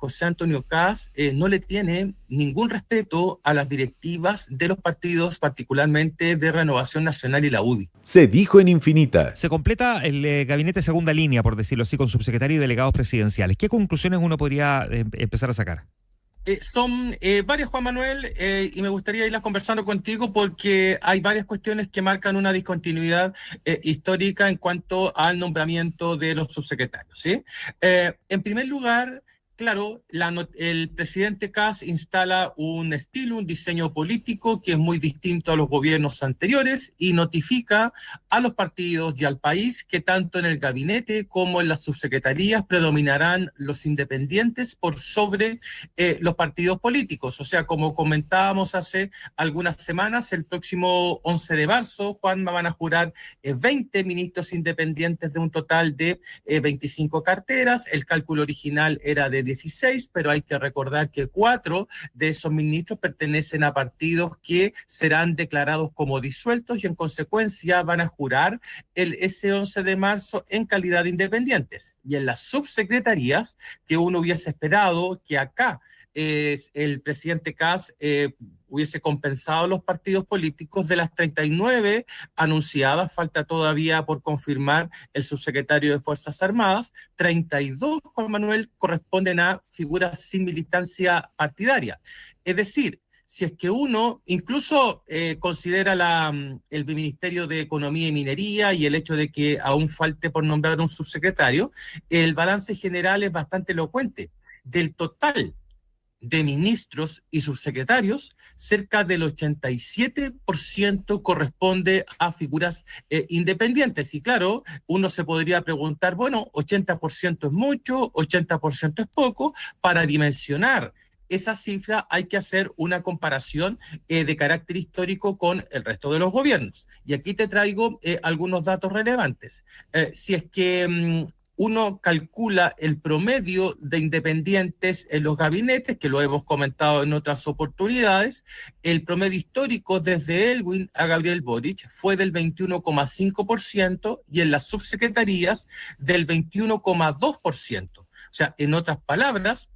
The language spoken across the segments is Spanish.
José Antonio Kast no le tiene ningún respeto a las directivas de los partidos, particularmente de Renovación Nacional y la UDI. Se dijo en Infinita. Se completa el gabinete segunda línea, por decirlo así, con subsecretario y delegados presidenciales. ¿Qué conclusiones uno podría empezar a sacar? Son varias, Juan Manuel, y me gustaría irlas conversando contigo porque hay varias cuestiones que marcan una discontinuidad histórica en cuanto al nombramiento de los subsecretarios, ¿sí? En primer lugar, claro, el presidente Kast instala un estilo, un diseño político que es muy distinto a los gobiernos anteriores y notifica a los partidos y al país que tanto en el gabinete como en las subsecretarías predominarán los independientes por sobre los partidos políticos. O sea, como comentábamos hace algunas semanas, el próximo 11 de marzo, Juanma, van a jurar 20 ministros independientes de un total de 25 carteras. El cálculo original era de 16, pero hay que recordar que 4 de esos ministros pertenecen a partidos que serán declarados como disueltos y en consecuencia van a jurar ese 11 de marzo en calidad de independientes. Y en las subsecretarías, que uno hubiese esperado que acá el presidente Kast hubiese compensado a los partidos políticos, de las 39 anunciadas, falta todavía por confirmar el subsecretario de Fuerzas Armadas, 32, Juan Manuel, corresponden a figuras sin militancia partidaria. Es decir, si es que uno incluso considera el Ministerio de Economía y Minería y el hecho de que aún falte por nombrar un subsecretario, el balance general es bastante elocuente. Del total de ministros y subsecretarios, cerca del 87% corresponde a figuras independientes. Y claro, uno se podría preguntar, bueno, 80% es mucho, 80% es poco. Para dimensionar esa cifra hay que hacer una comparación de carácter histórico con el resto de los gobiernos. Y aquí te traigo algunos datos relevantes. Si es que uno calcula el promedio de independientes en los gabinetes, que lo hemos comentado en otras oportunidades, el promedio histórico desde Elwin a Gabriel Boric fue del 21,5% y en las subsecretarías del 21,2%. O sea, en otras palabras,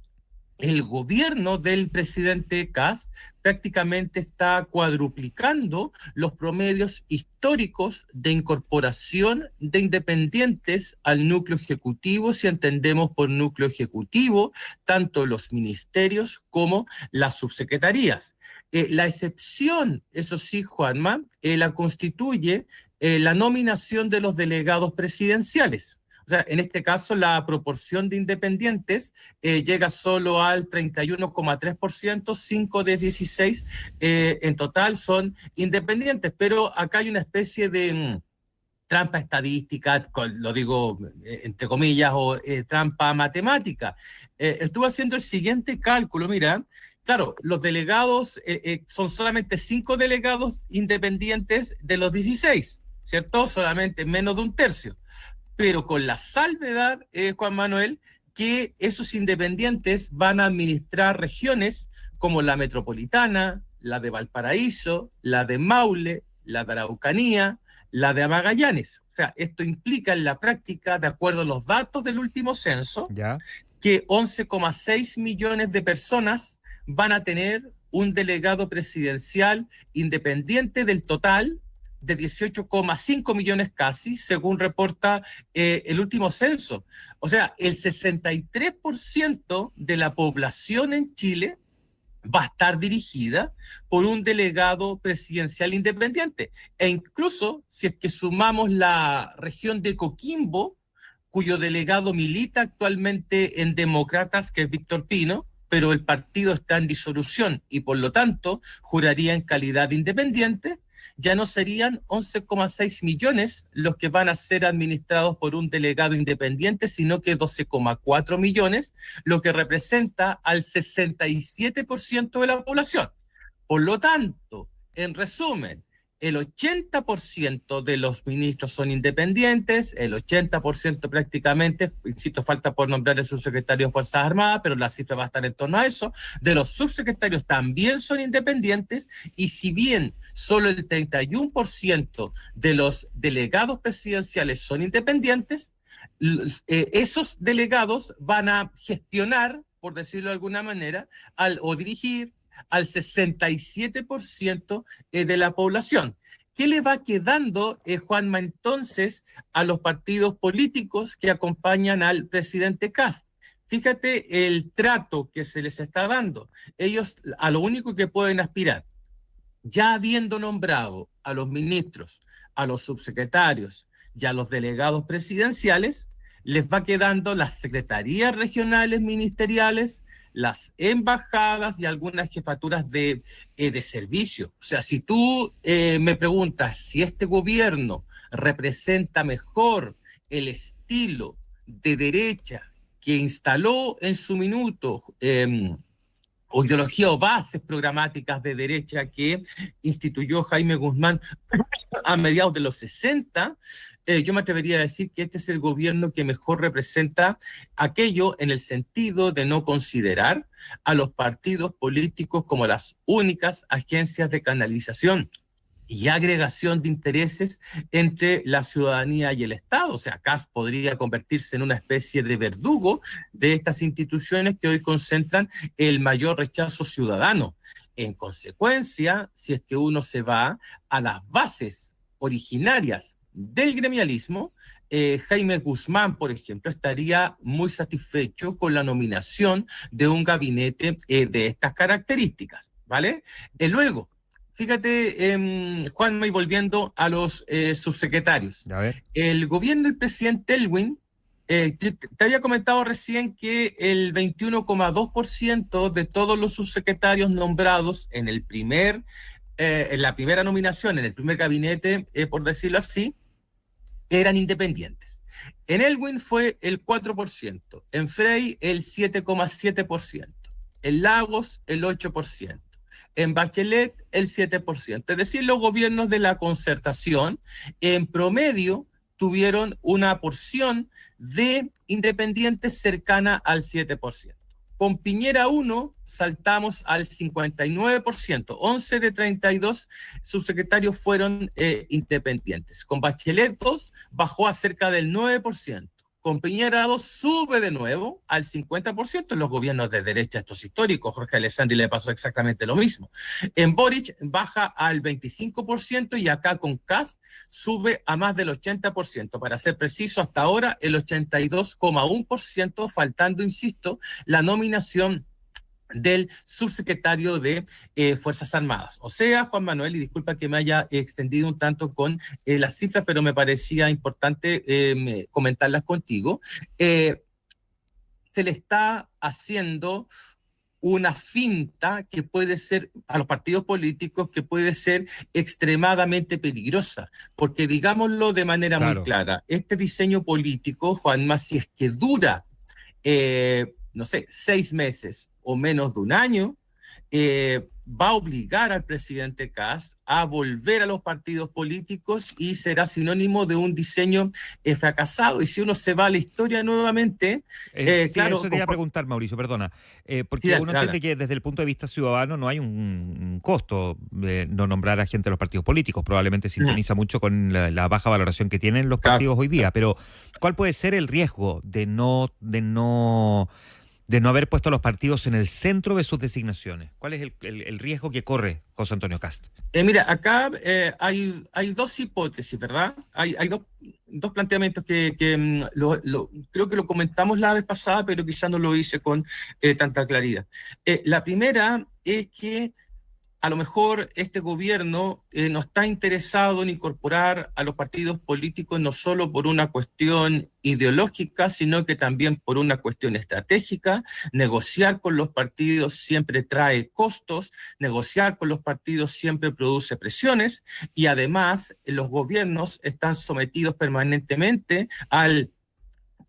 el gobierno del presidente Kast prácticamente está cuadruplicando los promedios históricos de incorporación de independientes al núcleo ejecutivo, si entendemos por núcleo ejecutivo tanto los ministerios como las subsecretarías. La excepción, eso sí, Juanma, la constituye la nominación de los delegados presidenciales. O sea, en este caso la proporción de independientes llega solo al 31,3%, 5 de 16 en total son independientes, pero acá hay una especie de trampa estadística, lo digo entre comillas, o trampa matemática. Estuve haciendo el siguiente cálculo, mira. Claro, los delegados, son solamente 5 delegados independientes de los 16, ¿cierto? Solamente menos de un tercio. Pero con la salvedad, Juan Manuel, que esos independientes van a administrar regiones como la metropolitana, la de Valparaíso, la de Maule, la de Araucanía, la de Magallanes. O sea, esto implica en la práctica, de acuerdo a los datos del último censo, ¿Ya? que 11,6 millones de personas van a tener un delegado presidencial independiente del total de 18,5 millones casi, según reporta el último censo. O sea, el 63% de la población en Chile va a estar dirigida por un delegado presidencial independiente. E incluso, si es que sumamos la región de Coquimbo, cuyo delegado milita actualmente en Demócratas, que es Víctor Pino, pero el partido está en disolución y por lo tanto juraría en calidad de independiente, ya no serían 11,6 millones los que van a ser administrados por un delegado independiente, sino que 12,4 millones, lo que representa al 67% de la población. Por lo tanto, en resumen, el 80% de los ministros son independientes, el 80% prácticamente, insisto, falta por nombrar el subsecretario de Fuerzas Armadas, pero la cifra va a estar en torno a eso, de los subsecretarios también son independientes, y si bien solo el 31% de los delegados presidenciales son independientes, esos delegados van a gestionar por decirlo de alguna manera, o dirigir al 67% de la población. ¿Qué le va quedando, Juanma, entonces, a los partidos políticos que acompañan al presidente Kast? Fíjate el trato que se les está dando. Ellos a lo único que pueden aspirar, ya habiendo nombrado a los ministros, a los subsecretarios y a los delegados presidenciales, les va quedando las secretarías regionales ministeriales, las embajadas y algunas jefaturas de servicio. O sea, si tú me preguntas si este gobierno representa mejor el estilo de derecha que instaló en su minuto o ideología o bases programáticas de derecha que instituyó Jaime Guzmán a mediados de los 60, yo me atrevería a decir que este es el gobierno que mejor representa aquello en el sentido de no considerar a los partidos políticos como las únicas agencias de canalización y agregación de intereses entre la ciudadanía y el Estado. O sea, Kast podría convertirse en una especie de verdugo de estas instituciones que hoy concentran el mayor rechazo ciudadano. En consecuencia, si es que uno se va a las bases originarias del gremialismo, Jaime Guzmán, por ejemplo, estaría muy satisfecho con la nominación de un gabinete de estas características, ¿vale? Luego, fíjate, Juanma, y volviendo a los subsecretarios. A ver. El gobierno del presidente Elwin, te había comentado recién que el 21,2% de todos los subsecretarios nombrados en la primera nominación, en el primer gabinete, por decirlo así, eran independientes. En Elwin fue el 4%, en Frey el 7,7%, en Lagos el 8%. En Bachelet el 7%. Es decir, los gobiernos de la concertación en promedio tuvieron una porción de independientes cercana al 7%. Con Piñera 1 saltamos al 59%, 11 de 32 subsecretarios fueron independientes. Con Bachelet 2 bajó a cerca del 9%. Con Piñera 2 sube de nuevo al 50%. En los gobiernos de derecha, estos históricos, Jorge Alessandri le pasó exactamente lo mismo. En Boric baja al 25% y acá con Kast sube a más del 80%. Para ser preciso, hasta ahora el 82,1%, faltando, insisto, la nominación del subsecretario de Fuerzas Armadas. O sea, Juan Manuel, y disculpa que me haya extendido un tanto con las cifras, pero me parecía importante comentarlas contigo. Se le está haciendo una finta que puede ser, a los partidos políticos, que puede ser extremadamente peligrosa, porque digámoslo de manera muy clara, este diseño político, Juanma, si es que dura, no sé, 6 meses o menos de un año, va a obligar al presidente Kast a volver a los partidos políticos y será sinónimo de un diseño fracasado. Y si uno se va a la historia nuevamente, claro... Eso te iba a preguntar, Mauricio, perdona. Porque uno entiende que desde el punto de vista ciudadano no hay un costo de no nombrar a gente de los partidos políticos. Probablemente sintoniza mucho con la baja valoración que tienen los partidos hoy día. Pero, ¿cuál puede ser el riesgo de no haber puesto a los partidos en el centro de sus designaciones? ¿Cuál es el riesgo que corre José Antonio Kast? Mira, acá hay dos hipótesis, ¿verdad? Hay dos planteamientos que creo que lo comentamos la vez pasada, pero quizás no lo hice con tanta claridad. La primera es que a lo mejor este gobierno no está interesado en incorporar a los partidos políticos no solo por una cuestión ideológica, sino que también por una cuestión estratégica. Negociar con los partidos siempre trae costos, negociar con los partidos siempre produce presiones y además los gobiernos están sometidos permanentemente al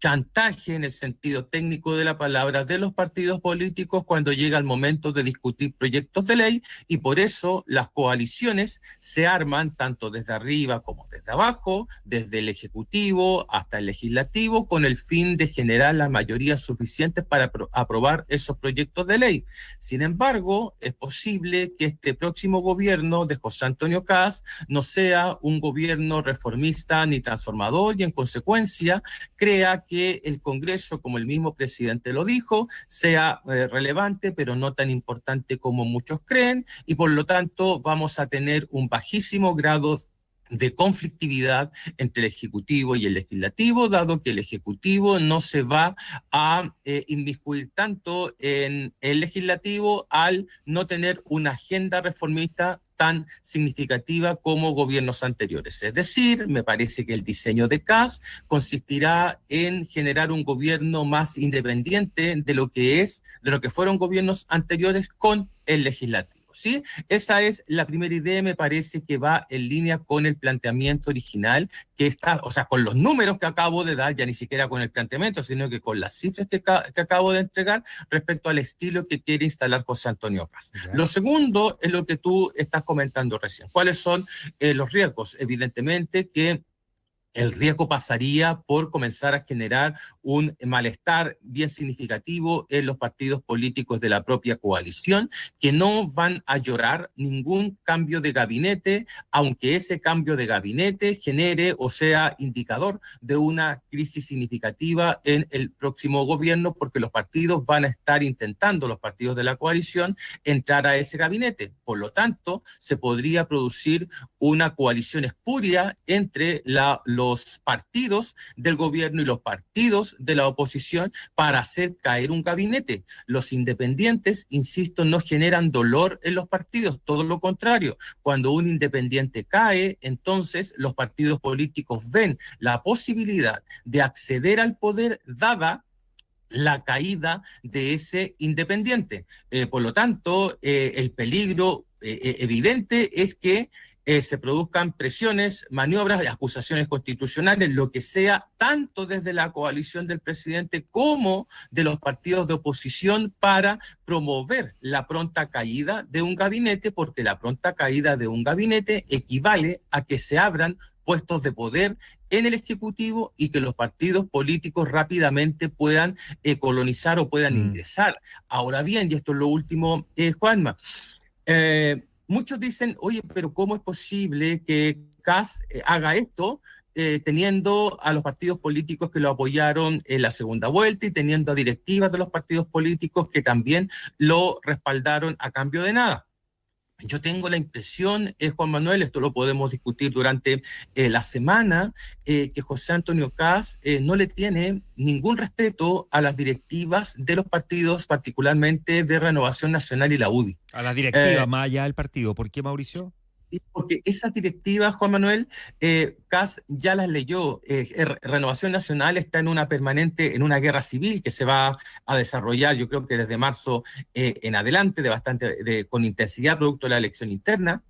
chantaje en el sentido técnico de la palabra de los partidos políticos cuando llega el momento de discutir proyectos de ley y por eso las coaliciones se arman tanto desde arriba como desde abajo, desde el Ejecutivo hasta el Legislativo, con el fin de generar las mayorías suficientes para aprobar esos proyectos de ley. Sin embargo, es posible que este próximo gobierno de José Antonio Kast no sea un gobierno reformista ni transformador y en consecuencia crea que que el Congreso, como el mismo presidente lo dijo, sea relevante, pero no tan importante como muchos creen, y por lo tanto vamos a tener un bajísimo grado de conflictividad entre el Ejecutivo y el Legislativo, dado que el Ejecutivo no se va a inmiscuir tanto en el Legislativo al no tener una agenda reformista tan significativa como gobiernos anteriores. Es decir, me parece que el diseño de Kast consistirá en generar un gobierno más independiente de lo que fueron gobiernos anteriores con el Legislativo. ¿Sí? Esa es la primera idea, me parece que va en línea con el planteamiento original, que está, o sea, con los números que acabo de dar, ya ni siquiera con el planteamiento, sino que con las cifras que acabo de entregar respecto al estilo que quiere instalar José Antonio Kast. Lo segundo es lo que tú estás comentando recién. ¿Cuáles son los riesgos? Evidentemente que el riesgo pasaría por comenzar a generar un malestar bien significativo en los partidos políticos de la propia coalición, que no van a llorar ningún cambio de gabinete, aunque ese cambio de gabinete genere o sea indicador de una crisis significativa en el próximo gobierno, porque los partidos van a estar intentando, los partidos de la coalición, entrar a ese gabinete. Por lo tanto, se podría producir una coalición espuria entre los partidos del gobierno y los partidos de la oposición para hacer caer un gabinete. Los independientes, insisto, no generan dolor en los partidos, todo lo contrario. Cuando un independiente cae, entonces los partidos políticos ven la posibilidad de acceder al poder dada la caída de ese independiente. Por lo tanto, el peligro evidente es que se produzcan presiones, maniobras, acusaciones constitucionales, lo que sea, tanto desde la coalición del presidente como de los partidos de oposición para promover la pronta caída de un gabinete, porque la pronta caída de un gabinete equivale a que se abran puestos de poder en el Ejecutivo y que los partidos políticos rápidamente puedan colonizar o puedan ingresar. Ahora bien, y esto es lo último, Juanma, muchos dicen, oye, pero ¿cómo es posible que Kast haga esto teniendo a los partidos políticos que lo apoyaron en la segunda vuelta y teniendo a directivas de los partidos políticos que también lo respaldaron a cambio de nada? Yo tengo la impresión, Juan Manuel, esto lo podemos discutir durante la semana, que José Antonio Kast no le tiene ningún respeto a las directivas de los partidos, particularmente de Renovación Nacional y la UDI. A las directivas, más allá del partido. ¿Por qué, Mauricio? Porque esas directivas, Juan Manuel, Kast ya las leyó. Renovación Nacional está en una guerra civil que se va a desarrollar, yo creo que desde marzo en adelante, con intensidad producto de la elección interna.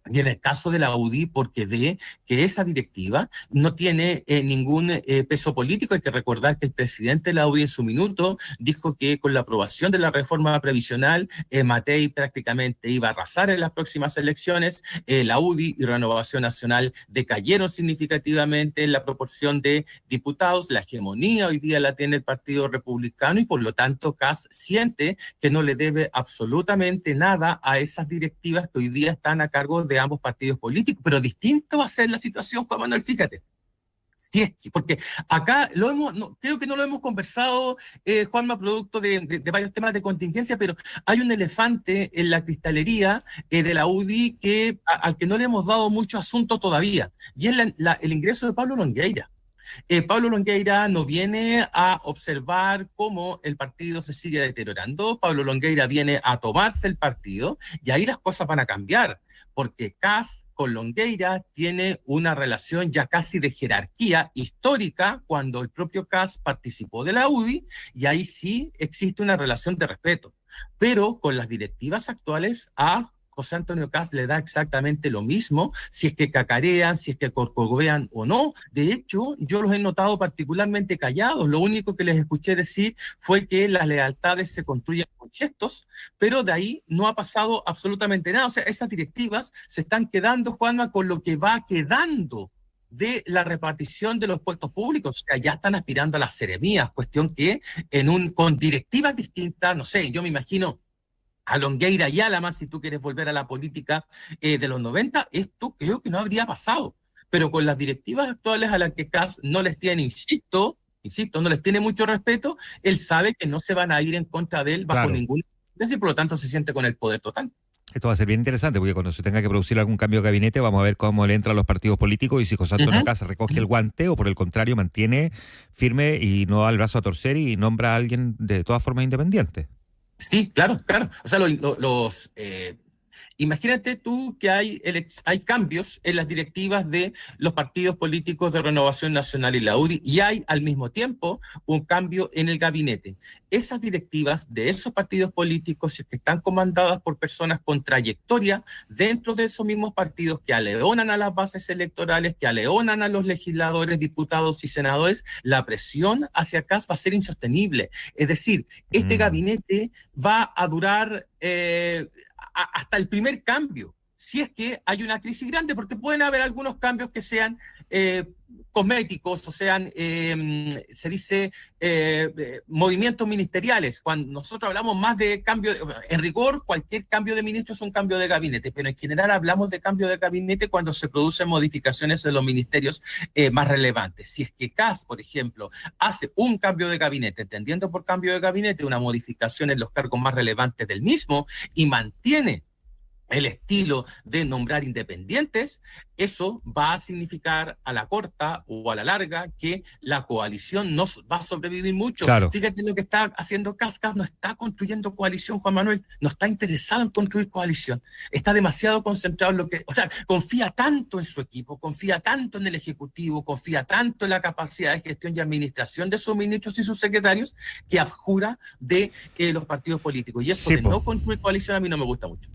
Y en el caso de la UDI, porque ve que esa directiva no tiene ningún peso político. Hay que recordar que el presidente de la UDI en su minuto dijo que con la aprobación de la reforma previsional, Matei prácticamente iba a arrasar en las próximas elecciones. La UDI y Renovación Nacional decayeron significativamente en la proporción de diputados. La hegemonía hoy día la tiene el Partido Republicano y por lo tanto Kast siente que no le debe absolutamente nada a esas directivas que hoy día están a cargo de ambos partidos políticos, pero distinto va a ser la situación, Juan Manuel, fíjate. Sí, porque acá creo que no lo hemos conversado, Juanma, producto de varios temas de contingencia, pero hay un elefante en la cristalería de la UDI al que no le hemos dado mucho asunto todavía, y es el ingreso de Pablo Longueira. Pablo Longueira no viene a observar cómo el partido se sigue deteriorando. Pablo Longueira viene a tomarse el partido y ahí las cosas van a cambiar, porque Kast con Longueira tiene una relación ya casi de jerarquía histórica cuando el propio Kast participó de la UDI, y ahí sí existe una relación de respeto. Pero con las directivas actuales a José Antonio Kast le da exactamente lo mismo, si es que cacarean, si es que corcovean o no. De hecho, yo los he notado particularmente callados. Lo único que les escuché decir fue que las lealtades se construyen con gestos, pero de ahí no ha pasado absolutamente nada. O sea, esas directivas se están quedando, Juanma, con lo que va quedando de la repartición de los puestos públicos. O sea, ya están aspirando a las seremías, cuestión que con directivas distintas, no sé, yo me imagino a Longueira y Alaman, si tú quieres volver a la política de los 90, esto creo que no habría pasado. Pero con las directivas actuales a las que Kast no les tiene, insisto, no les tiene mucho respeto, él sabe que no se van a ir en contra de él bajo ningún... y por lo tanto se siente con el poder total. Esto va a ser bien interesante porque cuando se tenga que producir algún cambio de gabinete vamos a ver cómo le entran los partidos políticos y si José Antonio Kast recoge el guante o por el contrario mantiene firme y no da el brazo a torcer y nombra a alguien de todas formas independiente. Sí, claro. O sea, imagínate tú que hay cambios en las directivas de los partidos políticos de Renovación Nacional y la UDI y hay al mismo tiempo un cambio en el gabinete. Esas directivas de esos partidos políticos que están comandadas por personas con trayectoria dentro de esos mismos partidos que aleonan a las bases electorales, que aleonan a los legisladores, diputados y senadores, la presión hacia acá va a ser insostenible. Es decir, este gabinete va a durar... hasta el primer cambio, si es que hay una crisis grande, porque pueden haber algunos cambios que sean cosméticos, o sean, se dice, movimientos ministeriales. Cuando nosotros hablamos más de cambio, en rigor, cualquier cambio de ministro es un cambio de gabinete, pero en general hablamos de cambio de gabinete cuando se producen modificaciones en los ministerios más relevantes. Si es que Kast, por ejemplo, hace un cambio de gabinete, entendiendo por cambio de gabinete una modificación en los cargos más relevantes del mismo y mantiene el estilo de nombrar independientes, eso va a significar a la corta o a la larga que la coalición no va a sobrevivir mucho. Claro. Fíjate lo que está haciendo Kast. Kast no está construyendo coalición, Juan Manuel, no está interesado en construir coalición, está demasiado concentrado en lo que, o sea, confía tanto en su equipo, confía tanto en el Ejecutivo, confía tanto en la capacidad de gestión y administración de sus ministros y sus secretarios, que abjura de los partidos políticos. Y eso de no construir coalición a mí no me gusta mucho.